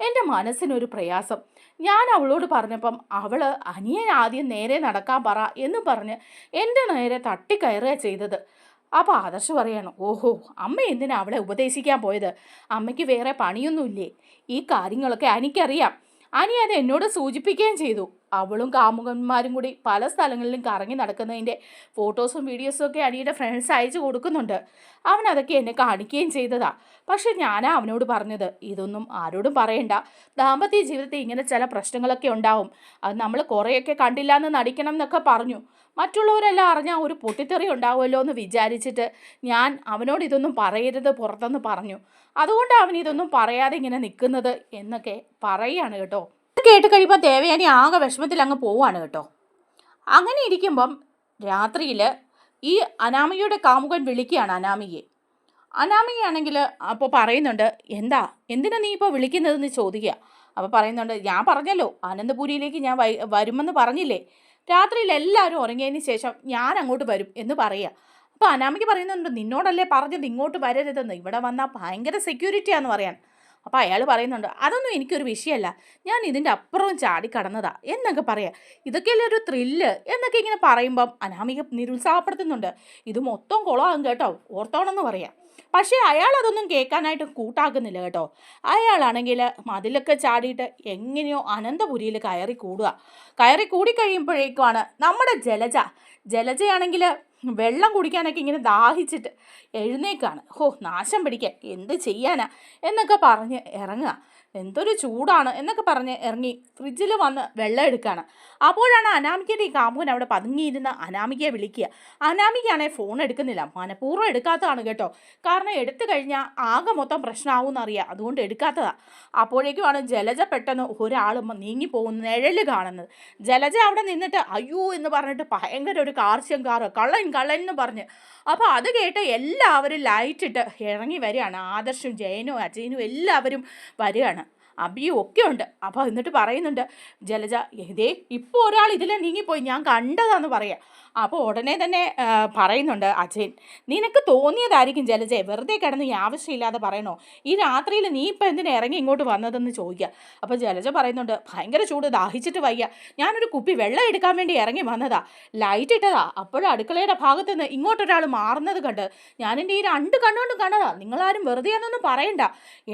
എൻ്റെ മനസ്സിനൊരു പ്രയാസം. ഞാൻ അവളോട് പറഞ്ഞപ്പം അവൾ അനിയൻ ആദ്യം നേരെ നടക്കാൻ പറ എന്ന് പറഞ്ഞ് എൻ്റെ നേരെ തട്ടിക്കയറുക ചെയ്തത്. അപ്പോൾ ആദർശ് പറയാണ്, ഓഹോ, അമ്മ എന്തിനാ അവളെ ഉപദേശിക്കാൻ പോയത്? അമ്മയ്ക്ക് വേറെ പണിയൊന്നുമില്ലേ? ഈ കാര്യങ്ങളൊക്കെ എനിക്കറിയാം. അനി അത് എന്നോട് സൂചിപ്പിക്കുകയും ചെയ്തു. അവളും കാമുകന്മാരും കൂടി പല സ്ഥലങ്ങളിലും കറങ്ങി നടക്കുന്നതിൻ്റെ ഫോട്ടോസും വീഡിയോസും ഒക്കെ അനിയുടെ ഫ്രണ്ട്സ് അയച്ചു കൊടുക്കുന്നുണ്ട്. അവൻ അതൊക്കെ എന്നെ കാണിക്കുകയും ചെയ്തതാ. പക്ഷെ ഞാനാ അവനോട് പറഞ്ഞത്, ഇതൊന്നും ആരോടും പറയണ്ട. ദാമ്പത്യ ജീവിതത്തിൽ ഇങ്ങനെ ചില പ്രശ്നങ്ങളൊക്കെ ഉണ്ടാവും. അത് നമ്മൾ കുറേയൊക്കെ കണ്ടില്ല എന്ന് നടിക്കണം എന്നൊക്കെ പറഞ്ഞു. മറ്റുള്ളവരെല്ലാം അറിഞ്ഞാൽ ഒരു പൊട്ടിത്തെറി ഉണ്ടാവുമല്ലോ എന്ന് വിചാരിച്ചിട്ട് ഞാൻ അവനോട് ഇതൊന്നും പറയരുത് പുറത്തെന്ന് പറഞ്ഞു. അതുകൊണ്ടാണ് അവൻ ഇതൊന്നും പറയാതെ ഇങ്ങനെ നിൽക്കുന്നത് എന്നൊക്കെ പറയുകയാണ് കേട്ടോ. കേട്ട് കഴിയുമ്പോൾ ദേവയാനി ആകെ വിഷമത്തിൽ അങ്ങ് പോവാണ് കേട്ടോ. അങ്ങനെ ഇരിക്കുമ്പം രാത്രിയിൽ ഈ അനാമികയുടെ കാമുകൻ വിളിക്കുകയാണ് അനാമികയെ. അനാമികയാണെങ്കിൽ അപ്പോൾ പറയുന്നുണ്ട്, എന്തിനാ നീ ഇപ്പോൾ വിളിക്കുന്നതെന്ന് ചോദിക്കുക. അപ്പോൾ പറയുന്നുണ്ട്, ഞാൻ പറഞ്ഞല്ലോ അനന്തപുരിയിലേക്ക് ഞാൻ വരുമെന്ന് പറഞ്ഞില്ലേ, രാത്രിയിൽ എല്ലാവരും ഉറങ്ങിയതിന് ശേഷം ഞാൻ അങ്ങോട്ട് വരും എന്ന് പറയുക. അപ്പോൾ അനാമിക പറയുന്നുണ്ട്, നിന്നോടല്ലേ പറഞ്ഞത് ഇങ്ങോട്ട് വരരുതെന്ന്, ഇവിടെ വന്നാൽ ഭയങ്കര സെക്യൂരിറ്റിയാന്ന് പറയാൻ. അപ്പോൾ അയാൾ പറയുന്നുണ്ട്, അതൊന്നും എനിക്കൊരു വിഷയമല്ല, ഞാൻ ഇതിൻ്റെ അപ്പുറവും ചാടിക്കടന്നതാ എന്നൊക്കെ പറയാം. ഇതൊക്കെയല്ലേ ഒരു ത്രില്ല് എന്നൊക്കെ ഇങ്ങനെ പറയുമ്പം അനാമിക നിരുത്സാഹപ്പെടുത്തുന്നുണ്ട്. ഇത് മൊത്തം കുളമാകും കേട്ടോ, ഓർത്തോണമെന്ന് പറയാം. പക്ഷേ അയാൾ അതൊന്നും കേൾക്കാനായിട്ട് കൂട്ടാക്കുന്നില്ല കേട്ടോ. അയാളാണെങ്കിൽ മതിലൊക്കെ ചാടിയിട്ട് എങ്ങനെയോ അനന്തപുരിയിൽ കയറി കൂടിക്കഴിയുമ്പോഴേക്കുമാണ് നമ്മുടെ ജലജയാണെങ്കിൽ വെള്ളം കുടിക്കാനൊക്കെ ഇങ്ങനെ ദാഹിച്ചിട്ട് എഴുന്നേക്കാണ്. നാശം പിടിക്കാൻ എന്ത് ചെയ്യാനാ എന്നൊക്കെ പറഞ്ഞ് ഇറങ്ങുക. എന്തൊരു ചൂടാണ് എന്നൊക്കെ പറഞ്ഞ് ഇറങ്ങി ഫ്രിഡ്ജിൽ വന്ന് വെള്ളം എടുക്കുകയാണ്. അപ്പോഴാണ് അനാമികയുടെ ഈ കാമുകൻ അവിടെ പതുങ്ങിയിരുന്ന അനാമികയെ വിളിക്കുക. അനാമികയാണെങ്കിൽ ഫോൺ എടുക്കുന്നില്ല. മനഃപൂർവ്വം എടുക്കാത്തതാണ് കേട്ടോ. കാരണം എടുത്തു കഴിഞ്ഞാൽ ആകെ മൊത്തം പ്രശ്നമാവും അറിയാം, അതുകൊണ്ട് എടുക്കാത്തതാണ്. അപ്പോഴേക്കുമാണ് ജലജ പെട്ടെന്ന് ഒരാൾ നീങ്ങിപ്പോകുന്ന നിഴല് കാണുന്നത്. ജലജ അവിടെ നിന്നിട്ട് അയ്യോ എന്ന് പറഞ്ഞിട്ട് ഭയങ്കര ഒരു കാർശ്യം കള്ളൻ എന്ന് പറഞ്ഞ്. അപ്പോൾ അത് കേട്ട് എല്ലാവരും ലൈറ്റിട്ട് ഇറങ്ങി വരികയാണ്. ആദർശും ജയനും അജയനും എല്ലാവരും വരികയാണ്. അബിയും ഒക്കെ ഉണ്ട്. അപ്പോൾ എന്നിട്ട് പറയുന്നുണ്ട് ജലജ, ഇതേ ഇപ്പോൾ ഒരാൾ ഇതിലെ നീങ്ങിപ്പോയി, ഞാൻ കണ്ടതാന്ന് പറയാം. അപ്പോൾ ഉടനെ തന്നെ പറയുന്നുണ്ട് അജയൻ, നിനക്ക് തോന്നിയതായിരിക്കും ജലജയെ, വെറുതെ കിടന്ന് ഈ ആവശ്യമില്ലാതെ പറയണോ? ഈ രാത്രിയിൽ നീ ഇപ്പം എന്തിനാ ഇറങ്ങി ഇങ്ങോട്ട് വന്നതെന്ന് ചോദിക്കുക. അപ്പോൾ ജലജ പറയുന്നുണ്ട്, ഭയങ്കര ചൂട്, ദാഹിച്ചിട്ട് വയ്യ, ഞാനൊരു കുപ്പി വെള്ളം എടുക്കാൻ വേണ്ടി ഇറങ്ങി വന്നതാ, ലൈറ്റ് ഇട്ടതാ. അപ്പോഴും അടുക്കളയുടെ ഭാഗത്ത് നിന്ന് ഇങ്ങോട്ടൊരാൾ മാറുന്നത് കണ്ട് ഞാൻ എൻ്റെ ഈ രണ്ട് കണ്ണുകൊണ്ടും കണ്ടതാ, നിങ്ങളാരും വെറുതെ എന്നൊന്നും പറയണ്ട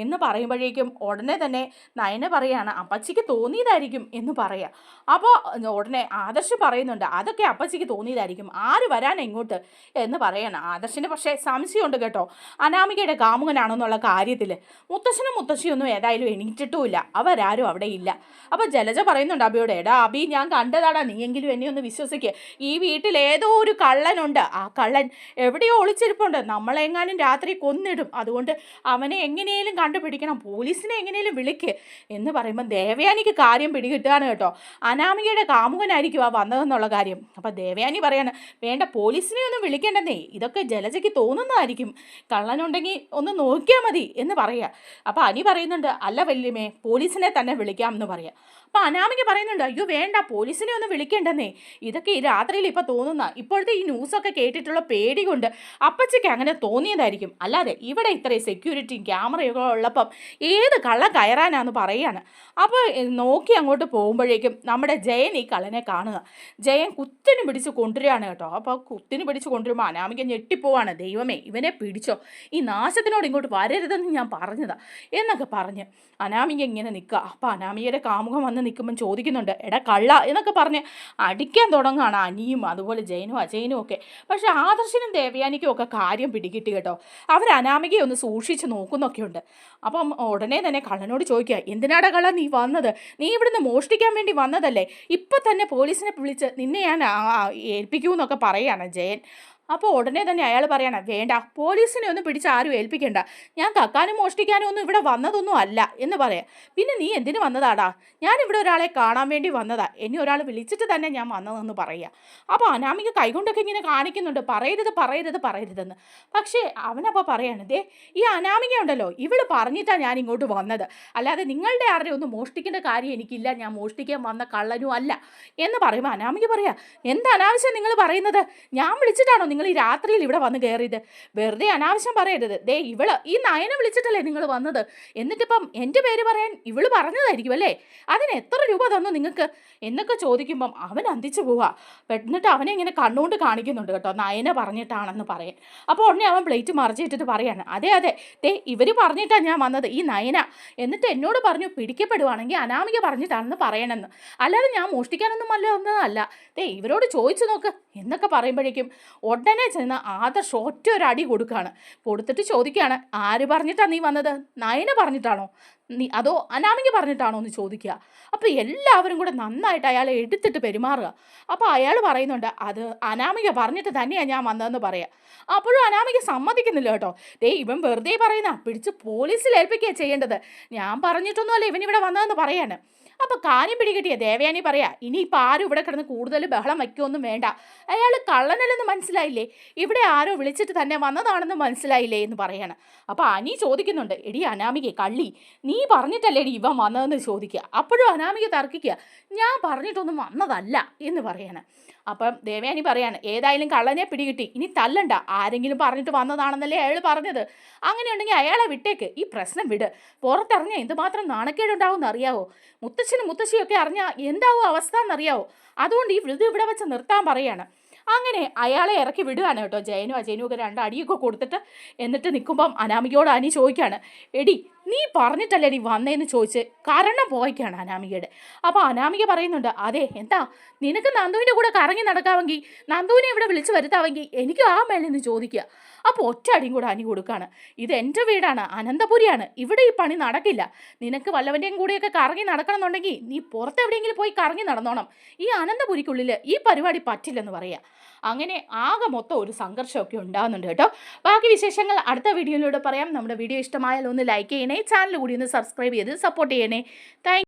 എന്ന് പറയുമ്പോഴേക്കും ഉടനെ തന്നെ നയന പറയാണ്, അപ്പച്ചിക്ക് തോന്നിയതായിരിക്കും എന്ന് പറയാം. അപ്പോൾ ഉടനെ ആദർശ് പറയുന്നുണ്ട്, അതൊക്കെ അപ്പച്ചിക്ക് തോന്നിയതായിരിക്കും, ആര് വരാനാ ഇങ്ങോട്ട് എന്ന് പറയണം. ആദർശിന് പക്ഷേ സംശയമുണ്ട് കേട്ടോ, അനാമികയുടെ കാമുകനാണെന്നുള്ള കാര്യത്തിൽ. മുത്തശ്ശനും മുത്തശ്ശിയൊന്നും ഏതായാലും എണീറ്റിട്ടുമില്ല, അവരാരും അവിടെ ഇല്ല. അപ്പോൾ ജലജ പറയുന്നുണ്ട് അബിയോട്, എടാ അബി, ഞാൻ കണ്ടതാടാ, നീയെങ്കിലും എന്നെ ഒന്ന് വിശ്വസിക്കുക, ഈ വീട്ടിൽ ഏതോ ഒരു കള്ളനുണ്ട്, ആ കള്ളൻ എവിടെയോ ഒളിച്ചിരിപ്പുണ്ട്, നമ്മളെങ്ങാനും രാത്രി കൊന്നിടും, അതുകൊണ്ട് അവനെ എങ്ങനെയും കണ്ടുപിടിക്കണം, പോലീസിനെ എങ്ങനെയും വിളിക്ക് എന്ന് പറയുമ്പോൾ ദേവയാനിക്ക് കാര്യം പിടികിട്ടുകയാണ് കേട്ടോ. അനാമികയുടെ കാമുകനായിരിക്കും ആ വന്നതെന്നുള്ള കാര്യം. അപ്പോൾ ദേവയാനി പറയാണ്, വേണ്ട, പോലീസിനെ ഒന്നും വിളിക്കേണ്ടെന്നേ, ഇതൊക്കെ ജലജയ്ക്ക് തോന്നുന്നതായിരിക്കും, കള്ളനുണ്ടെങ്കിൽ ഒന്ന് നോക്കിയാൽ മതി എന്ന് പറയുക. അപ്പോൾ അനി പറയുന്നുണ്ട്, അല്ല വല്യമ്മേ, പോലീസിനെ തന്നെ വിളിക്കാം എന്ന് പറയാം. അപ്പോൾ അനാമിക പറയുന്നുണ്ട്, അയ്യോ വേണ്ട, പോലീസിനെ ഒന്നും വിളിക്കേണ്ടെന്നേ, ഇതൊക്കെ ഈ രാത്രിയിൽ ഇപ്പോൾ തോന്നുന്ന, ഇപ്പോഴത്തെ ഈ ന്യൂസൊക്കെ കേട്ടിട്ടുള്ള പേടി കൊണ്ട് അപ്പച്ചയ്ക്ക് അങ്ങനെ തോന്നിയതായിരിക്കും, അല്ലാതെ ഇവിടെ ഇത്രയും സെക്യൂരിറ്റിയും ക്യാമറയൊക്കെ ഉള്ളപ്പം ഏത് കള്ളം കയറാനാന്ന് പറയുകയാണ്. അപ്പോൾ നോക്കി അങ്ങോട്ട് പോകുമ്പോഴേക്കും നമ്മുടെ ജയൻ ഈ കള്ളനെ കാണുക. ജയൻ കുത്തിന് പിടിച്ച് കൊണ്ടുവരികയാണ് കേട്ടോ. അപ്പോൾ കുത്തിന് പിടിച്ച് കൊണ്ടുവരുമ്പോൾ അനാമിക ഞെട്ടിപ്പോവാണ്, ദൈവമേ ഇവനെ പിടിച്ചോ, ഈ നാശത്തിനോട് ഇങ്ങോട്ട് വരരുതെന്ന് ഞാൻ പറഞ്ഞതാ എന്നൊക്കെ പറഞ്ഞ് അനാമിക ഇങ്ങനെ നിൽക്കുക. അപ്പോൾ അനാമികയുടെ കാമുകം വന്ന് നിൽക്കുമ്പം ചോദിക്കുന്നുണ്ട്, എടാ കള്ള എന്നൊക്കെ പറഞ്ഞ് അടിക്കാൻ തുടങ്ങുകയാണ് അനിയും അതുപോലെ ജയനും അജയനും ഒക്കെ. പക്ഷേ ആദർശനും ദേവയാനിക്കും ഒക്കെ കാര്യം പിടികിട്ടി കേട്ടോ. അവർ അനാമികയെ ഒന്ന് സൂക്ഷിച്ച് നോക്കുന്നൊക്കെയുണ്ട്. അപ്പം ഉടനെ തന്നെ കള്ളനോട് ചോദിക്കുക, എന്തിനാടാ കള്ള നീ വന്നത്, നീ ഇവിടുന്ന് മോഷ്ടിക്കാൻ വേണ്ടി വന്നതല്ലേ, ഇപ്പം തന്നെ പോലീസിനെ വിളിച്ച് നിന്നെ ഞാൻ ഏൽപ്പിക്കൂ എന്നൊക്കെ പറയുകയാണ് ജയൻ. അപ്പോൾ ഉടനെ തന്നെ അയാൾ പറയണം, വേണ്ട, പോലീസിനെ ഒന്നും പിടിച്ച് ആരും ഏൽപ്പിക്കണ്ട, ഞാൻ കക്കാനും മോഷ്ടിക്കാനും ഒന്നും ഇവിടെ വന്നതൊന്നും അല്ല എന്ന് പറയാം. പിന്നെ നീ എന്തിനു വന്നതാടാ? ഞാൻ ഇവിടെ ഒരാളെ കാണാൻ വേണ്ടി വന്നതാ, എന്നെ ഒരാൾ വിളിച്ചിട്ട് തന്നെ ഞാൻ വന്നതെന്ന് പറയുക. അപ്പോൾ അനാമിക കൈകൊണ്ടൊക്കെ ഇങ്ങനെ കാണിക്കുന്നുണ്ട്, പറയരുത് പറയരുത് പറയരുതെന്ന്. പക്ഷേ അവനപ്പോൾ പറയാണ്, ദേ ഈ അനാമിക ഉണ്ടല്ലോ, ഇവള് പറഞ്ഞിട്ടാണ് ഞാൻ ഇങ്ങോട്ട് വന്നത്, അല്ലാതെ നിങ്ങളുടെ ആരുടെ ഒന്നും മോഷ്ടിക്കേണ്ട കാര്യം എനിക്കില്ല, ഞാൻ മോഷ്ടിക്കാൻ വന്ന കള്ളനും അല്ല എന്ന് പറയുമ്പോൾ അനാമിക പറയാ, എന്താ അനാവശ്യം നിങ്ങൾ പറയുന്നത്? ഞാൻ വിളിച്ചിട്ടാണോ നിങ്ങൾ ഈ രാത്രിയിൽ ഇവിടെ വന്ന് കയറിയത്? വെറുതെ അനാവശ്യം പറയരുത്. ദേ ഈ നയനെ വിളിച്ചിട്ടല്ലേ നിങ്ങൾ വന്നത്? എന്നിട്ടിപ്പം എൻ്റെ പേര് പറയാൻ ഇവള് പറഞ്ഞതായിരിക്കും അല്ലേ? അതിന് എത്ര രൂപ തന്നു നിങ്ങൾക്ക് എന്നൊക്കെ ചോദിക്കുമ്പം അവൻ അന്തിച്ചു പോവാ. എന്നിട്ട് അവനെ ഇങ്ങനെ കണ്ണുകൊണ്ട് കാണിക്കുന്നുണ്ട് കേട്ടോ, നയന പറഞ്ഞിട്ടാണെന്ന് പറയാൻ. അപ്പോൾ ഉടനെ അവൻ പ്ലേറ്റ് മറിച്ചിട്ടിട്ട് പറയാണ്, അതെ അതെ, ദേ ഇവർ പറഞ്ഞിട്ടാണ് ഞാൻ വന്നത്, ഈ നയന. എന്നിട്ട് എന്നോട് പറഞ്ഞു പിടിക്കപ്പെടുവാണെങ്കിൽ അനാമിക പറഞ്ഞിട്ടാണെന്ന് പറയണമെന്ന്, അല്ലാതെ ഞാൻ മോഷ്ടിക്കാനൊന്നും ഒന്നതല്ല. ദേ ഇവരോട് ചോദിച്ചു നോക്ക് എന്നൊക്കെ പറയുമ്പോഴേക്കും ഉടനെ ചെന്ന് ആദർശ് ഒറ്റ ഒരു അടി കൊടുത്തിട്ട് ചോദിക്കുകയാണ്, ആര് പറഞ്ഞിട്ടാണ് നീ വന്നത്? നയന പറഞ്ഞിട്ടാണോ അതോ അനാമിക പറഞ്ഞിട്ടാണോ എന്ന് ചോദിക്കുക. അപ്പോൾ എല്ലാവരും കൂടെ നന്നായിട്ട് അയാളെ എടുത്തിട്ട് പെരുമാറുക. അപ്പോൾ അയാൾ പറയുന്നുണ്ട്, അത് അനാമിക പറഞ്ഞിട്ട് തന്നെയാണ് ഞാൻ വന്നതെന്ന് പറയാം. അപ്പോഴും അനാമിക സമ്മതിക്കുന്നില്ല കേട്ടോ. ഇവൻ വെറുതെ പറയുന്ന, പിടിച്ച് പോലീസിൽ ഏൽപ്പിക്കുക ചെയ്യേണ്ടത്, ഞാൻ പറഞ്ഞിട്ടൊന്നുമല്ല ഇവനിവിടെ വന്നതെന്ന് പറയാണ്. അപ്പോൾ കാര്യം പിടികിട്ടിയ ദേവയാനി പറയാ, ഇനിയിപ്പോൾ ആരും ഇവിടെ കിടന്ന് കൂടുതൽ ബഹളം വയ്ക്കുമൊന്നും വേണ്ട, അയാൾ കള്ളനല്ലെന്ന് മനസ്സിലായില്ലേ, ഇവിടെ ആരോ വിളിച്ചിട്ട് തന്നെ വന്നതാണെന്ന് മനസ്സിലായില്ലേ എന്ന് പറയാണ്. അപ്പോൾ അനി ചോദിക്കുന്നുണ്ട്, എടി അനാമിക കള്ളി, നീ പറഞ്ഞിട്ടല്ലേ എടി ഇവൻ വന്നതെന്ന് ചോദിക്കുക. അപ്പോഴും അനാമിക തർക്കിക്കുക, ഞാൻ പറഞ്ഞിട്ടൊന്നും വന്നതല്ല എന്ന് പറയാണ്. അപ്പം ദേവയാനി പറയാണ്, ഏതായാലും കള്ളനെ പിടികിട്ടി, ഇനി തല്ലണ്ട, ആരെങ്കിലും പറഞ്ഞിട്ട് വന്നതാണെന്നല്ലേ അയാൾ പറഞ്ഞത്, അങ്ങനെയുണ്ടെങ്കിൽ അയാളെ വിട്ടേക്ക്, ഈ പ്രശ്നം വിട്, പുറത്തിറങ്ങിയാൽ എന്തുമാത്രം നാണക്കേടുണ്ടാവും അറിയാവോ, മുത്തച്ഛനും മുത്തശ്ശിയൊക്കെ അറിഞ്ഞാൽ എന്താവും അവസ്ഥ എന്നറിയാവോ, അതുകൊണ്ട് ഈ ഇവിടെ വെച്ച് നിർത്താൻ പറയാണ്. അങ്ങനെ അയാളെ ഇറക്കി വിടുകയാണ് കേട്ടോ ജയനുവൊക്കെ 2 അടിയൊക്കെ കൊടുത്തിട്ട്. എന്നിട്ട് നിൽക്കുമ്പം അനാമികയോട് അനി ചോദിക്കുകയാണ്, എടി നീ പറഞ്ഞിട്ടല്ലേ എടി വന്നേന്ന് ചോദിച്ച് കാരണം പോയിക്കാണ് അനാമികയുടെ. അപ്പോൾ അനാമിക പറയുന്നുണ്ട്, അതെ എന്താ, നിനക്ക് നന്ദുവിൻ്റെ കൂടെ കറങ്ങി നടക്കാമെങ്കിൽ, നന്ദുവിനെ ഇവിടെ വിളിച്ച് വരുത്താമെങ്കിൽ എനിക്ക് ആ മേലെന്ന് ചോദിക്കുക. അപ്പോൾ ഒറ്റ അടിയും കൂടെ അനി കൊടുക്കുകയാണ്, ഇത് എൻ്റെ വീടാണ്, അനന്തപുരിയാണ്, ഇവിടെ ഈ പണി നടക്കില്ല, നിനക്ക് വല്ലവൻ്റെയും കൂടെയൊക്കെ കറങ്ങി നടക്കണമെന്നുണ്ടെങ്കിൽ നീ പുറത്തെവിടെയെങ്കിലും പോയി കറങ്ങി നടന്നോണം, ഈ അനന്തപുരിക്കുള്ളിൽ ഈ പരിപാടി പറ്റില്ലെന്ന് പറയാം. അങ്ങനെ ആകെ മൊത്തം ഒരു സംഘർഷമൊക്കെ ഉണ്ടാകുന്നുണ്ട് കേട്ടോ. ബാക്കി വിശേഷങ്ങൾ അടുത്ത വീഡിയോയിലൂടെ പറയാം. നമ്മുടെ വീഡിയോ ഇഷ്ടമായാൽ ഒന്ന് ലൈക്ക് ചെയ്യണേ, ചാനൽ കൂടി ഒന്ന് സബ്സ്ക്രൈബ് ചെയ്ത് സപ്പോർട്ട് ചെയ്യണേ. താങ്ക്